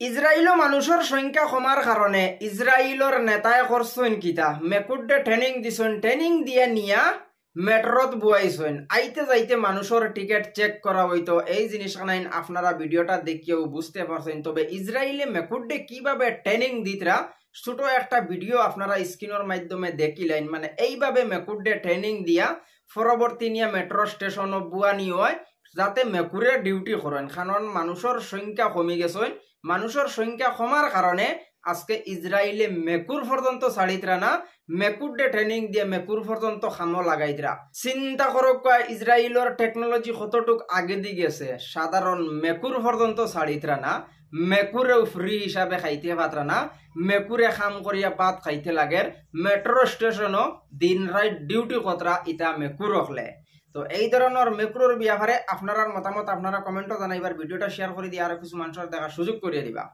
Israel মানুষের সংখ্যা কমার কারণে ইসরায়েলের নেতায় করছেন কিতা মেকুডে ট্রেনিং দিছেন ট্রেনিং দিয়ে নিয়া মেট্রোত বুয়াইছেন আইতে যাইতে মানুষের টিকিট চেক করা হইতো এই জিনিসখানাইন আপনারা ভিডিওটা দেখিয়েও বুঝতে পারছেন। তবে ইসরায়েলে মেকুডে কিভাবে ট্রেনিং দিতরা ছোট একটা ভিডিও আপনারা স্ক্রিনের মাধ্যমে দেখিলেন। মানে এইভাবে মেকুডে ট্রেনিং দিয়া পরবর্তী নিয়ে মেট্রো স্টেশন বুয়ানি হয় যাতে মেকুরে ডিউটি করেন, কারণ মানুষের সংখ্যা কমে গেছে। মানুষের সংখ্যা কমার কারণে আজকে ইসরায়েলে মেকুর পর্যন্ত ছাড়িতরা না, মেকুরডে ট্রেনিং দিয়ে মেকুর পর্যন্ত খামো লাগাইতরা। চিন্তা করক ইসরায়েলের টেকনোলজি কতটুক আগে দি গেছে, সাধারণ মেকুর পর্যন্ত ছাড়িতরা না, মেকুরেও ফ্রি হিসাবে খাইতে পাত্রা না, মেকুরে খাম করিয়া ভাত খাইতে লাগে। মেট্রো স্টেশনও দিন রাত ডিউটি কতরা ইটা মেকুর হলে। তো এই ধরনের মেকুরের ব্যাপারে আপনার মতামত আপনারা কমেন্টও জানাইবার, ভিডিওটা শেয়ার করে দিয়ে আর কিছু মানুষের দেখার সুযোগ করিয়ে দিবা।